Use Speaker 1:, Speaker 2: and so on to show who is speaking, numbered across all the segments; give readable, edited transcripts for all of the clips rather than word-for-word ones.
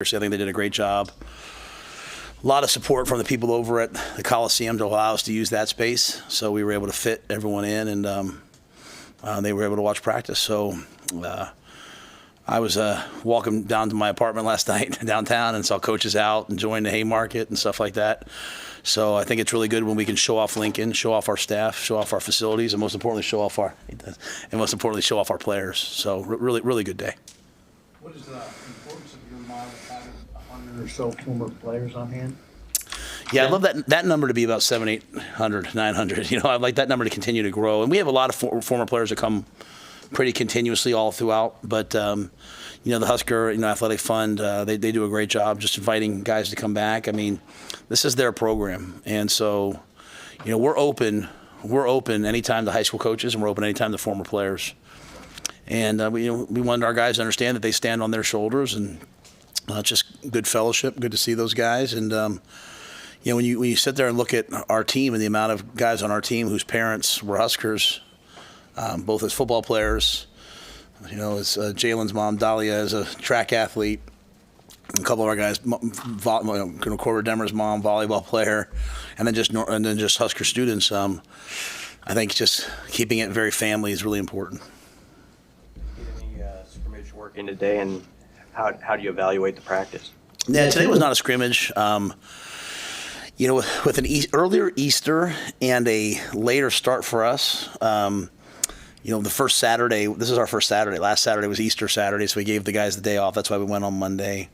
Speaker 1: I think they did a great job. A lot of support from the people over at the Coliseum to allow us to use that space, so we were able to fit everyone in, and they were able to watch practice. So I was walking down to my apartment last night downtown and saw coaches out enjoying the Haymarket and stuff like that. So I think it's really good when we can show off Lincoln, show off our staff, show off our facilities, and most importantly, show off our players. So really, really good day.
Speaker 2: What is the importance of your model of having 100 or so former players on hand?
Speaker 1: Yeah, I love that number to be about 700, 800, 900. You know, I'd like that number to continue to grow. And we have a lot of former players that come pretty continuously all throughout. But, you know, the Husker, Athletic Fund, they do a great job just inviting guys to come back. I mean, this is their program. And so, you know, we're open anytime to high school coaches, and we're open anytime to former players. And we want our guys to understand that they stand on their shoulders, and just good fellowship, good to see those guys. And, you know, when you sit there and look at our team and the amount of guys on our team whose parents were Huskers, both as football players, you know, as Jalen's mom, Dahlia, is a track athlete. A couple of our guys, Cora Demmer's mom, volleyball player, and then just Husker students. I think just keeping it very family is really important.
Speaker 3: Any scrimmage working today, and how do you evaluate the practice?
Speaker 1: Yeah, today was not a scrimmage. You know, with an earlier Easter and a later start for us, you know, the first Saturday, this is our first Saturday. Last Saturday was Easter Saturday, so we gave the guys the day off. That's why we went on Monday.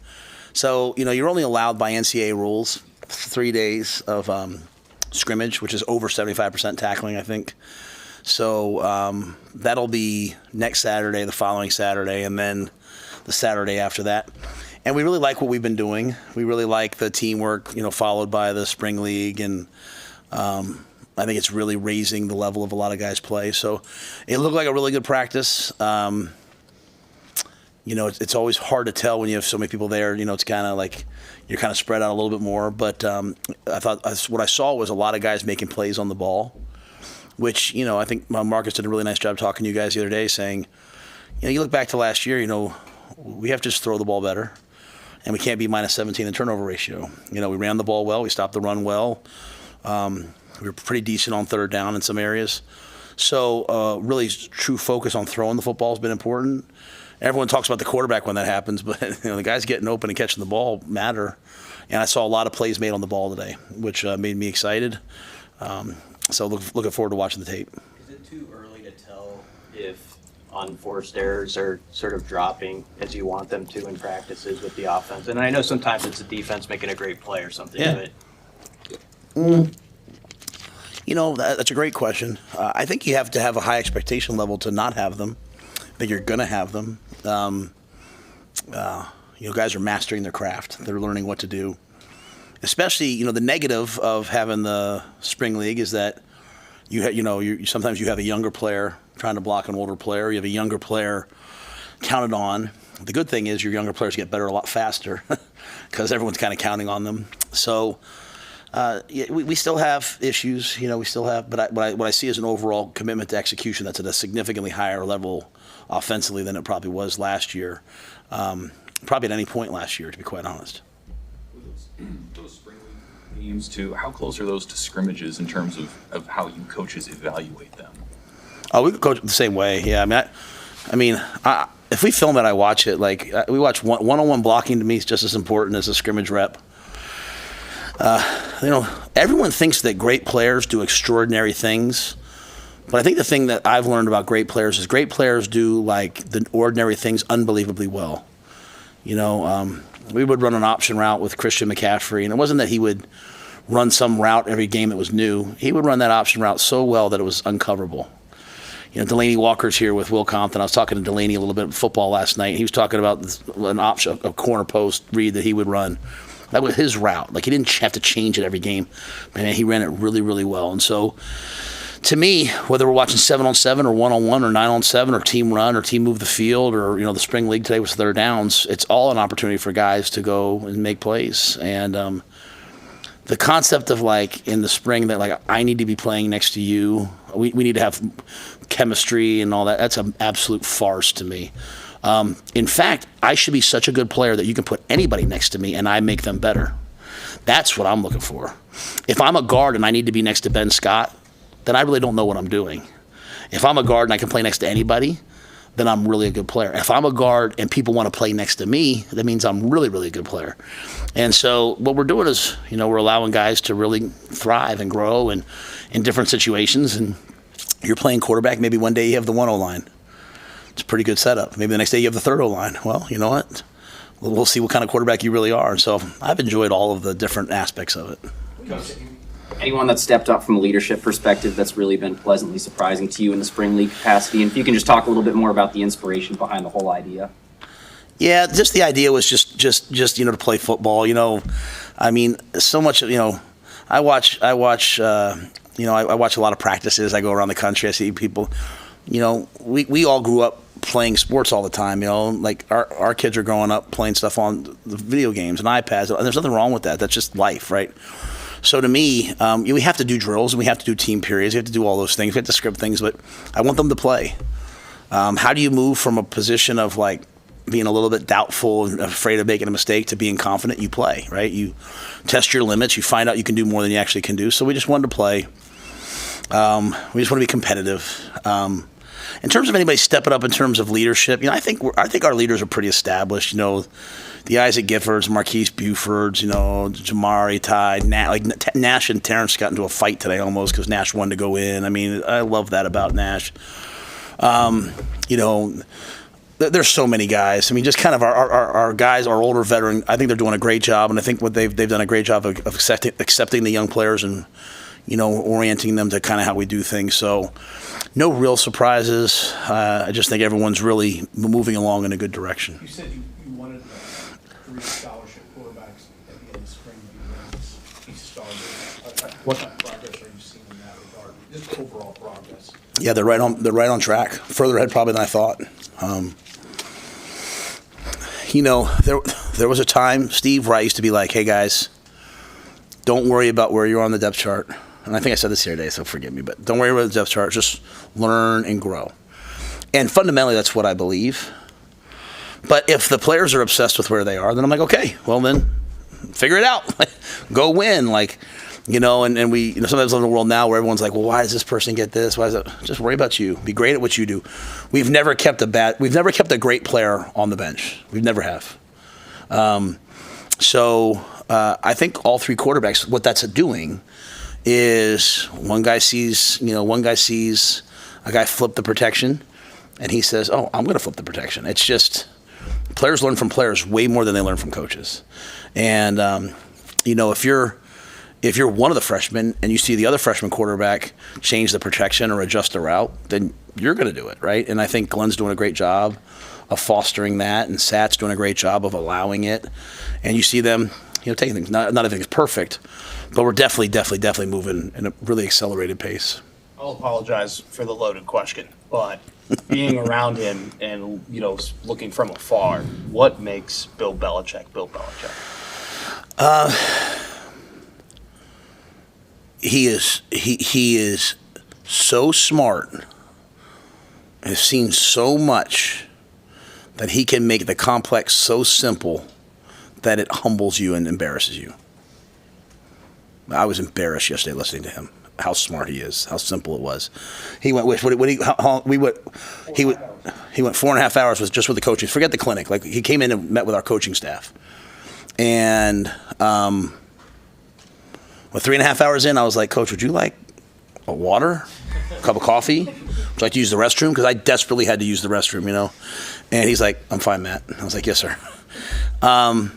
Speaker 1: So, you know, you're only allowed by NCAA rules 3 days of scrimmage, which is over 75% tackling, I think. So that'll be next Saturday, the following Saturday, and then the Saturday after that. And we really like what we've been doing. We really like the teamwork, you know, followed by the spring league, and I think it's really raising the level of a lot of guys' play. So it looked like a really good practice. You know, it's always hard to tell when you have so many people there. You know, it's kind of like you're kind of spread out a little bit more. But I thought what I saw was a lot of guys making plays on the ball, which, you know, I think Marcus did a really nice job talking to you guys the other day, saying, you know, you look back to last year, you know, we have to just throw the ball better, and we can't be minus 17 in turnover ratio. You know, we ran the ball well, we stopped the run well. We were pretty decent on third down in some areas. So really true focus on throwing the football has been important. Everyone talks about the quarterback when that happens, but you know, the guys getting open and catching the ball matter. And I saw a lot of plays made on the ball today, which made me excited. So looking forward to watching the tape.
Speaker 3: Is it too early to tell if unforced errors are sort of dropping as you want them to in practices with the offense? And I know sometimes it's the defense making a great play or something.
Speaker 1: Yeah. You know, that's a great question. I think you have to have a high expectation level to not have them. I think you're going to have them. You know, guys are mastering their craft. They're learning what to do. Especially, you know, the negative of having the spring league is that sometimes you have a younger player trying to block an older player. You have a younger player counted on. The good thing is your younger players get better a lot faster because everyone's kind of counting on them. So we still have issues, you know, but what I see is an overall commitment to execution that's at a significantly higher level offensively than it probably was last year, probably at any point last year, to be quite honest.
Speaker 4: Those spring league games, too, how close are those to scrimmages in terms of how you coaches evaluate them?
Speaker 1: Oh, we coach the same way, yeah. I mean, if we film it, I watch it. Like, we watch one-on-one blocking. To me is just as important as a scrimmage rep. You know, everyone thinks that great players do extraordinary things, but I think the thing that I've learned about great players is great players do like the ordinary things unbelievably well. You know, we would run an option route with Christian McCaffrey, and it wasn't that he would run some route every game that was new. He would run that option route so well that it was uncoverable. You know, Delaney Walker's here with Will Compton. I was talking to Delaney a little bit of football last night. He was talking about an option, a corner post read that he would run. That was his route. Like, he didn't have to change it every game. Man, he ran it really, really well. And so, to me, whether we're watching 7-on-7 or 1-on-1 or 9-on-7 or team run or team move the field or, you know, the spring league today was third downs, it's all an opportunity for guys to go and make plays. And the concept of, like, in the spring that, like, I need to be playing next to you, we need to have chemistry and all that, that's an absolute farce to me. In fact, I should be such a good player that you can put anybody next to me and I make them better. That's what I'm looking for. If I'm a guard and I need to be next to Ben Scott, then I really don't know what I'm doing. If I'm a guard and I can play next to anybody, then I'm really a good player. If I'm a guard and people want to play next to me, that means I'm really, really a good player. And so what we're doing is, we're allowing guys to really thrive and grow and in different situations. And you're playing quarterback. Maybe one day you have the 1-0 line. It's a pretty good setup. Maybe the next day you have the 3rd line. Well, you know what? We'll see what kind of quarterback you really are. And so I've enjoyed all of the different aspects of it.
Speaker 5: Anyone that stepped up from a leadership perspective that's really been pleasantly surprising to you in the spring league capacity? And if you can just talk a little bit more about the inspiration behind the whole idea.
Speaker 1: Yeah, just the idea was just to play football. I mean, so much. I watch a lot of practices. I go around the country. I see people. We all grew up playing sports all the time. Like our kids are growing up playing stuff on the video games and iPads. And there's nothing wrong with that. That's just life, right? So to me, we have to do drills and we have to do team periods. We have to do all those things. We have to script things, but I want them to play. How do you move from a position of like being a little bit doubtful and afraid of making a mistake to being confident? You play, right? You test your limits. You find out you can do more than you actually can do. So we just wanted to play. We just want to be competitive. In terms of anybody stepping up in terms of leadership, I think our leaders are pretty established. The Isaac Giffords, Marquise Bufords, Jamari, Ty, Nash and Terrence got into a fight today almost because Nash wanted to go in. I mean, I love that about Nash. There's so many guys. I mean, just kind of our guys, our older veteran. I think they're doing a great job, and I think what they've done a great job of accepting the young players and orienting them to kind of how we do things. So, no real surprises. I just think everyone's really moving along in a good direction.
Speaker 2: You said you wanted 3 scholarship quarterbacks at the end of the spring to be starters. What kind of progress are you seeing in that regard? Just overall progress.
Speaker 1: Yeah, they're right on track. Further ahead probably than I thought. There was a time, Steve, where I used to be like, hey guys, don't worry about where you're on the depth chart. And I think I said this here today, so forgive me, but don't worry about the depth chart. Just learn and grow. And fundamentally, that's what I believe. But if the players are obsessed with where they are, then I'm like, okay, well then, figure it out. Go win. And we sometimes live in a world now where everyone's like, well, why does this person get this? Why is it? Just worry about you. Be great at what you do. We've never kept a great player on the bench. We never have. So I think all 3 quarterbacks, what that's doing is one guy sees a guy flip the protection and he says, oh, I'm going to flip the protection. It's just players learn from players way more than they learn from coaches. And, if you're one of the freshmen and you see the other freshman quarterback change the protection or adjust the route, then you're going to do it, right? And I think Glenn's doing a great job of fostering that, and Sat's doing a great job of allowing it. And you see them, taking things. Not everything's perfect, but we're definitely moving in a really accelerated pace.
Speaker 6: I'll apologize for the loaded question, but being around him and looking from afar, what makes Bill Belichick Bill Belichick?
Speaker 1: He is so smart, has seen so much that he can make the complex so simple that it humbles you and embarrasses you. I was embarrassed yesterday listening to him. How smart he is, how simple it was. He went 4.5 hours with the coaching. Forget the clinic. Like, he came in and met with our coaching staff, and 3.5 hours in, I was like, Coach, would you like a water, a cup of coffee? Would you like to use the restroom? Because I desperately had to use the restroom, And he's like, I'm fine, Matt. I was like, yes, sir. And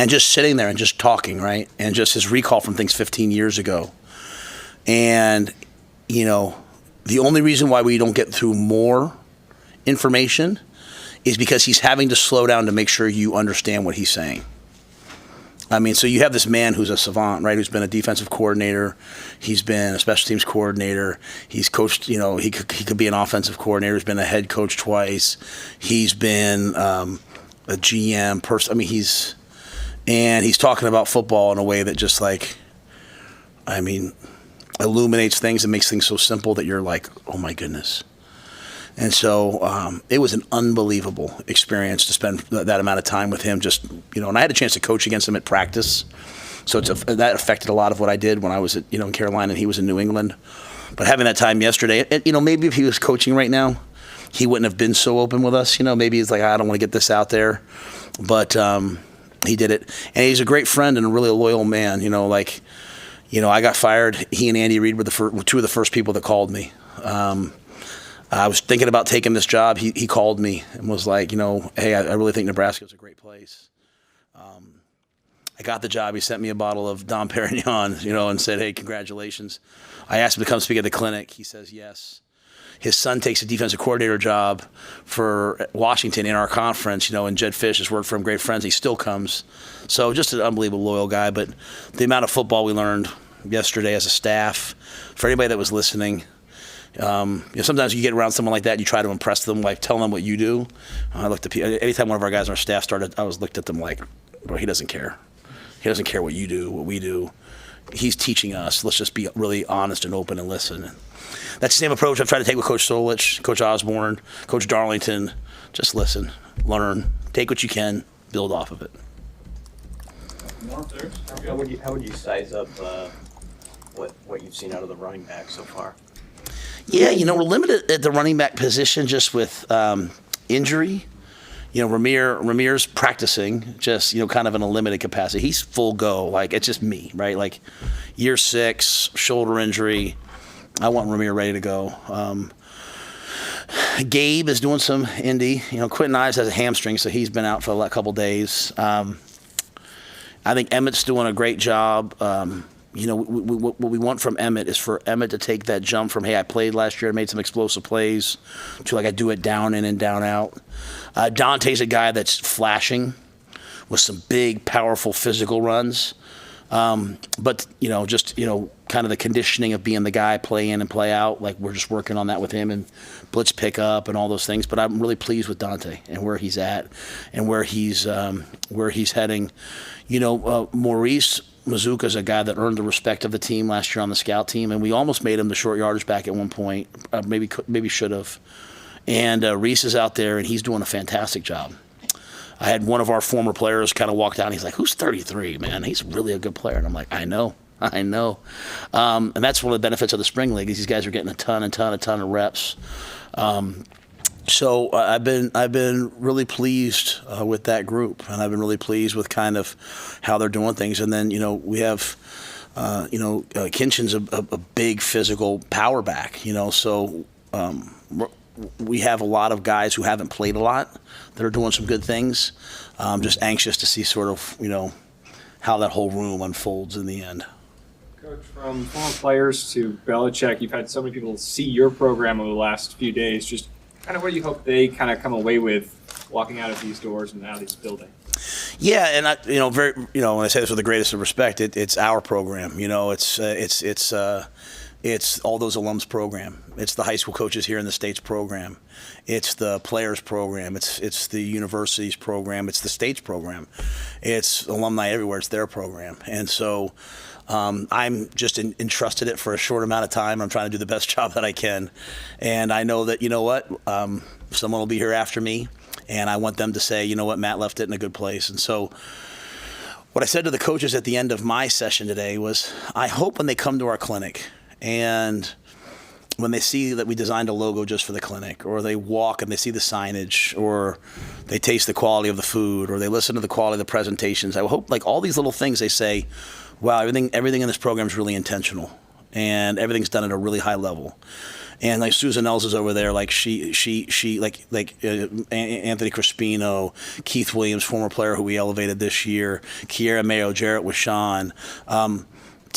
Speaker 1: just sitting there and just talking, right? And just his recall from things 15 years ago. And, the only reason why we don't get through more information is because he's having to slow down to make sure you understand what he's saying. I mean, so you have this man who's a savant, right? Who's been a defensive coordinator. He's been a special teams coordinator. He's coached, he could be an offensive coordinator. He's been a head coach twice. He's been a GM person. I mean, he's talking about football in a way that just illuminates things and makes things so simple that you're like, oh my goodness. And so it was an unbelievable experience to spend that amount of time with him. Just, and I had a chance to coach against him at practice. So that affected a lot of what I did when I was in Carolina and he was in New England. But having that time yesterday, maybe if he was coaching right now, he wouldn't have been so open with us. Maybe he's like, I don't want to get this out there. But he did it. And he's a great friend and a really loyal man. I got fired. He and Andy Reid were two of the first people that called me. I was thinking about taking this job. He called me and was like, hey, I really think Nebraska is a great place. I got the job. He sent me a bottle of Dom Perignon, and said, hey, congratulations. I asked him to come speak at the clinic. He says yes. His son takes a defensive coordinator job for Washington in our conference, and Jed Fish has worked for him, great friends. He still comes. So just an unbelievable loyal guy. But the amount of football we learned yesterday as a staff, for anybody that was listening, sometimes you get around someone like that and you try to impress them, like tell them what you do. I looked at people, anytime one of our guys on our staff started, I was looked at them like, bro, he doesn't care. He doesn't care what you do, what we do. He's teaching us. Let's just be really honest and open and listen. That's the same approach I've tried to take with Coach Solich, Coach Osborne, Coach Darlington. Just listen, learn, take what you can, build off of it.
Speaker 3: How would you size up what you've seen out of the running back so far?
Speaker 1: Yeah, we're limited at the running back position just with injury. Ramir's practicing just, kind of in a limited capacity. He's full go. Like, it's just me, right? Like, year 6, shoulder injury. I want Ramir ready to go. Gabe is doing some indie. Quentin Ives has a hamstring, so he's been out for a couple days. I think Emmett's doing a great job. What we want from Emmett is for Emmett to take that jump from, hey, I played last year and made some explosive plays, to like I do it down in and down out. Dante's a guy that's flashing with some big, powerful physical runs. But kind of the conditioning of being the guy, play in and play out, like we're just working on that with him and blitz pickup and all those things. But I'm really pleased with Dante and where he's at and where he's heading. Maurice Mazuka is a guy that earned the respect of the team last year on the scout team, and we almost made him the short yardage back at one point. Maybe should have. And Reese is out there, and he's doing a fantastic job. I had one of our former players kind of walk down. He's like, who's 33, man? He's really a good player. And I'm like, I know. And that's one of the benefits of the spring league is these guys are getting a ton of reps. So I've been really pleased with that group, and I've been really pleased with kind of how they're doing things. And then we have Kinchin's a big physical power back. So we have a lot of guys who haven't played a lot that are doing some good things. I'm just anxious to see sort of how that whole room unfolds in the end.
Speaker 7: Coach, from former players to Belichick, you've had so many people see your program over the last few days. Just kind of what do you hope they kind of come away with walking out of these doors and out of this building?
Speaker 1: Yeah, and when I say this with the greatest of respect, it's our program. It's all those alums program. It's the high school coaches here in the States program. It's the players program. It's the universities program. It's the States program. It's alumni everywhere. It's their program. And so I'm just entrusted it for a short amount of time. I'm trying to do the best job that I can. And I know that, someone will be here after me. And I want them to say, Matt left it in a good place. And so what I said to the coaches at the end of my session today was, I hope when they come to our clinic and when they see that we designed a logo just for the clinic, or they walk and they see the signage, or they taste the quality of the food, or they listen to the quality of the presentations, I hope like all these little things they say, wow, everything in this program is really intentional and everything's done at a really high level. And like Susan Els is over there, like she Anthony Crispino, Keith Williams, former player who we elevated this year, Kiera Mayo, Jarrett Washawn.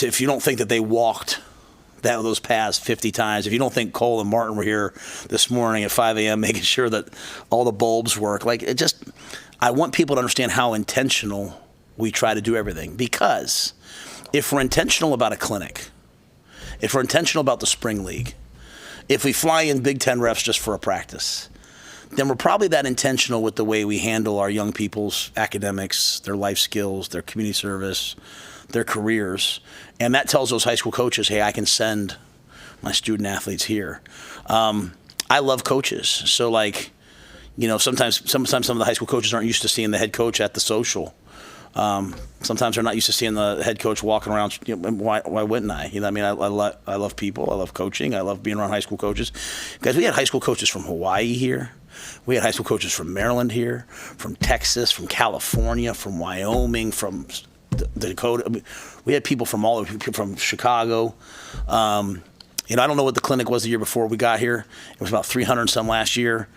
Speaker 1: If you don't think that they walked those paths 50 times, if you don't think Cole and Martin were here this morning at 5 a.m. making sure that all the bulbs work, I want people to understand how intentional we try to do everything. Because if we're intentional about a clinic, if we're intentional about the spring league, if we fly in Big Ten refs just for a practice, then we're probably that intentional with the way we handle our young people's academics, their life skills, their community service, their careers. And that tells those high school coaches, hey, I can send my student athletes here. I love coaches. So like, sometimes some of the high school coaches aren't used to seeing the head coach at the social. Sometimes they're not used to seeing the head coach walking around. Why wouldn't I? I mean, I love people. I love coaching. I love being around high school coaches. Guys, we had high school coaches from Hawaii here. We had high school coaches from Maryland here, from Texas, from California, from Wyoming, from Dakota. We had people from all over, from Chicago. I don't know what the clinic was the year before we got here. It was about 300 and some last year,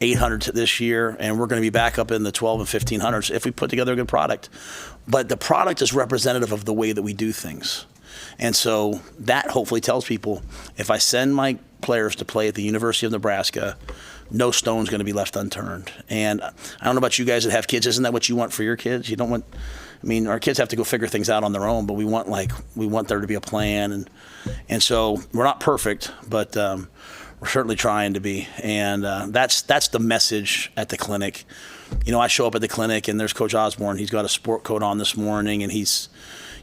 Speaker 1: 800 this year, and we're going to be back up in the 12 and 1500s if we put together a good product. But the product is representative of the way that we do things. And so that hopefully tells people, if I send my players to play at the University of Nebraska, no stone's going to be left unturned. And I don't know about you guys that have kids. Isn't that what you want for your kids? You don't want, our kids have to go figure things out on their own, but we want there to be a plan. And so we're not perfect, but we're certainly trying to be. And that's the message at the clinic. I show up at the clinic and there's Coach Osborne. He's got a sport coat on this morning, and he's,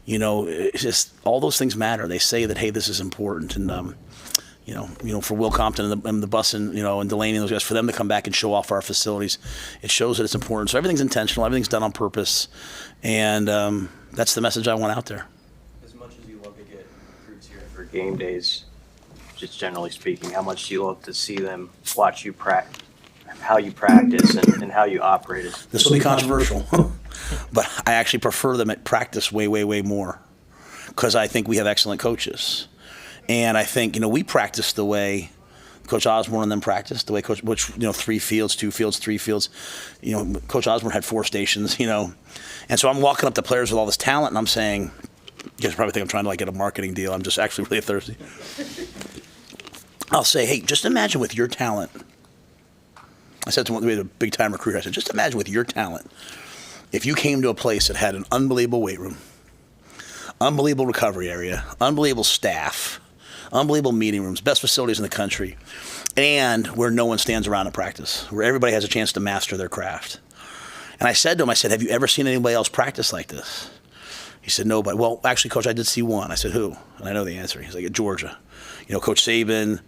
Speaker 1: it's just all those things matter. They say that, hey, this is important. And, for Will Compton and the bus and Delaney and those guys, for them to come back and show off our facilities, it shows that it's important. So everything's intentional, everything's done on purpose, and that's the message I want out there.
Speaker 3: As much as you love to get recruits here for game days, just generally speaking, how much do you love to see them watch you practice, how you practice and how you operate it?
Speaker 1: This will be controversial, but I actually prefer them at practice way, way, way more, because I think we have excellent coaches. And I think, we practice the way Coach Osborne and them practiced, the way Coach, 3 fields, 2 fields, 3 fields. Coach Osborne had 4 stations, And so I'm walking up to players with all this talent, and I'm saying, you guys probably think I'm trying to get a marketing deal. I'm just actually really thirsty. I'll say, hey, just imagine with your talent. I said to one, we had a big-time recruiter, I said, just imagine with your talent, if you came to a place that had an unbelievable weight room, unbelievable recovery area, unbelievable staff, unbelievable meeting rooms, best facilities in the country, and where no one stands around in practice, where everybody has a chance to master their craft. And I said to him, have you ever seen anybody else practice like this? He said, nobody. Well, actually, Coach, I did see one. I said, who? And I know the answer. He's like, at Georgia. Coach Saban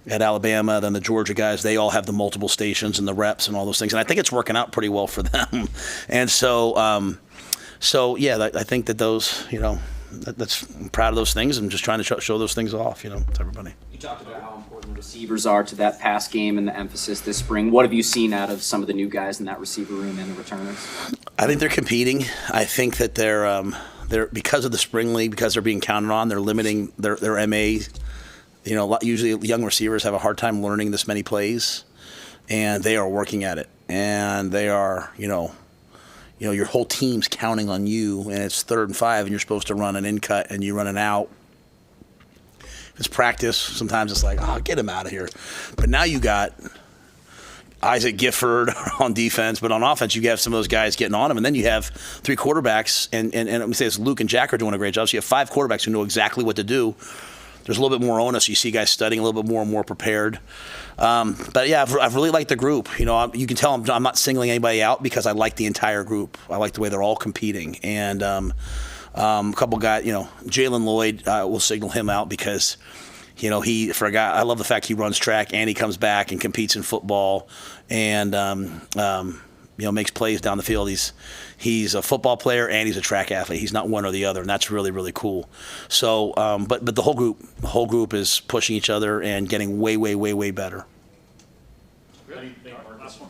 Speaker 1: at Alabama, then the Georgia guys, they all have the multiple stations and the reps and all those things. And I think it's working out pretty well for them. And so, yeah, I think that those, I'm proud of those things. I'm just trying to show those things off, to everybody.
Speaker 5: You talked about how important the receivers are to that pass game and the emphasis this spring. What have you seen out of some of the new guys in that receiver room and the returners?
Speaker 1: I think they're competing. I think that they're because of the spring league, because they're being counted on, they're limiting their MA. Usually young receivers have a hard time learning this many plays, and they are working at it. And they are, your whole team's counting on you, and it's 3rd and 5, and you're supposed to run an in cut, and you run an out. It's practice. Sometimes it's like, get him out of here. But now you got Isaac Gifford on defense, but on offense, you have some of those guys getting on him, and then you have 3 quarterbacks, and let me say this, Luke and Jack are doing a great job. So you have 5 quarterbacks who know exactly what to do. There's a little bit more onus. You see guys studying a little bit more and more prepared. But yeah, I've really liked the group. You can tell I'm not singling anybody out because I like the entire group. I like the way they're all competing. And a couple guys, Jalen Lloyd, we'll signal him out because, I love the fact he runs track and he comes back and competes in football and, makes plays down the field. He's a football player and he's a track athlete. He's not one or the other, and that's really, really cool. So, but the whole group is pushing each other and getting way, way, way, way better.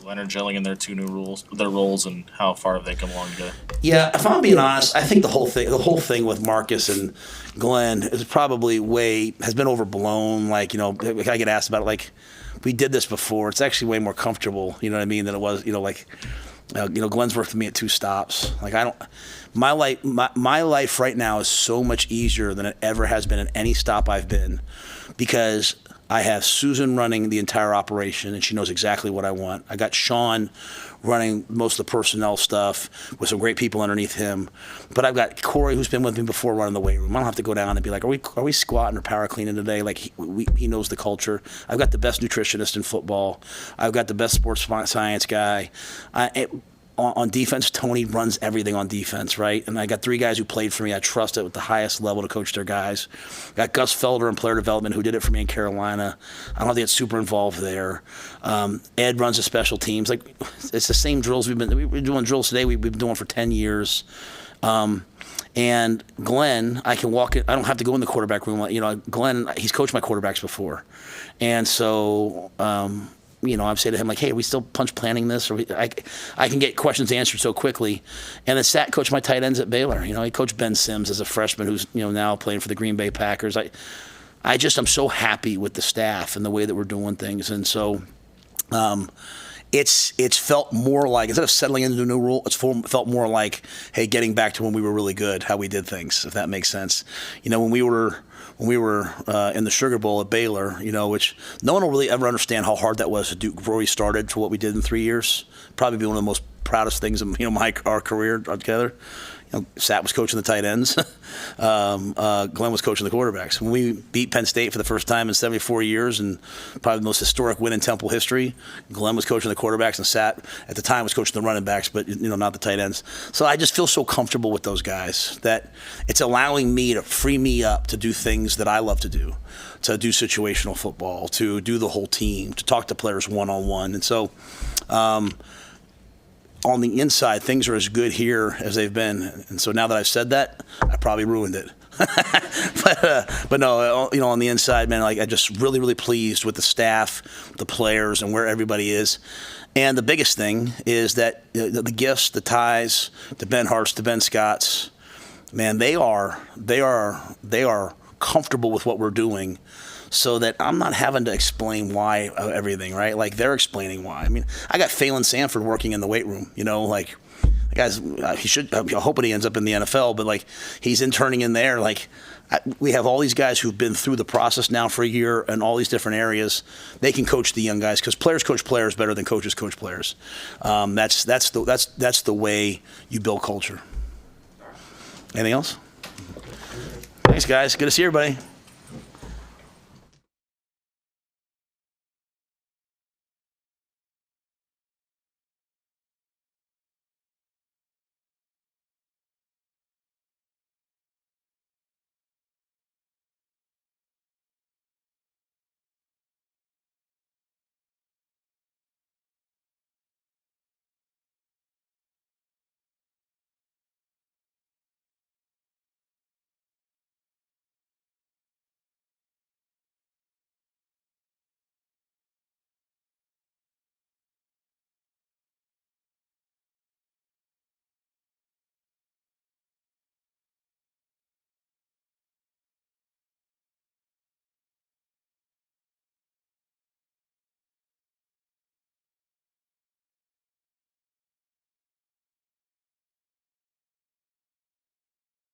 Speaker 6: Leonard gelling in their 2 new roles, and how far have they come along together?
Speaker 1: Yeah, if I'm being honest, I think the whole thing with Marcus and Glenn is probably has been overblown. I get asked about it, we did this before. It's actually way more comfortable, than it was, Glenn's worked with me at 2 stops. My life right now is so much easier than it ever has been at any stop I've been, because I have Susan running the entire operation, and she knows exactly what I want. I got Sean running most of the personnel stuff with some great people underneath him. But I've got Corey, who's been with me before, running the weight room. I don't have to go down and be like, are we squatting or power cleaning today? He knows the culture. I've got the best nutritionist in football. I've got the best sports science guy. on defense, Tony runs everything on defense, right? And I got 3 guys who played for me. I trust it with the highest level to coach their guys. Got Gus Felder in player development, who did it for me in Carolina. I don't think it's super involved there. Ed runs the special teams. Like, it's the same drills we've been doing drills today. We've been doing for 10 years. And Glenn, I can walk in. I don't have to go in the quarterback room. You know, Glenn, he's coached my quarterbacks before, and so. You know, I've said to him, like, hey, are we still punch planning this? Or I can get questions answered so quickly. And then Sat coached my tight ends at Baylor. You know, he coached Ben Sims as a freshman who's, you know, now playing for the Green Bay Packers. I'm so happy with the staff and the way that we're doing things. And so it's felt more like, instead of settling into a new rule, felt more like, hey, getting back to when we were really good, how we did things, if that makes sense. You know, when we were in the Sugar Bowl at Baylor, you know, which no one will really ever understand how hard that was to do before we started to what we did in 3 years. Probably be one of the most proudest things of, you know, our career together. You know, Sat was coaching the tight ends. Glenn was coaching the quarterbacks. When we beat Penn State for the first time in 74 years, and probably the most historic win in Temple history, Glenn was coaching the quarterbacks, and Sat at the time was coaching the running backs, but, you know, not the tight ends. So I just feel so comfortable with those guys that it's allowing me to free me up to do things that I love to do situational football, to do the whole team, to talk to players one-on-one. And so on the inside, things are as good here as they've been. And so now that I've said that, I probably ruined it. but no, you know, on the inside, man, like, I'm just really, really pleased with the staff, the players, and where everybody is. And the biggest thing is that the gifts, the ties, the Ben Harts, the Ben Scotts, man, they are comfortable with what we're doing, so that I'm not having to explain why everything, right? Like, they're explaining why. I mean, I got Phelan Sanford working in the weight room, you know, like, the guy's, I'm hoping he ends up in the NFL, but, like, he's interning in there. Like, we have all these guys who've been through the process now for a year in all these different areas. They can coach the young guys, because players coach players better than coaches coach players. That's the way you build culture. Anything else? Thanks, guys. Good to see everybody.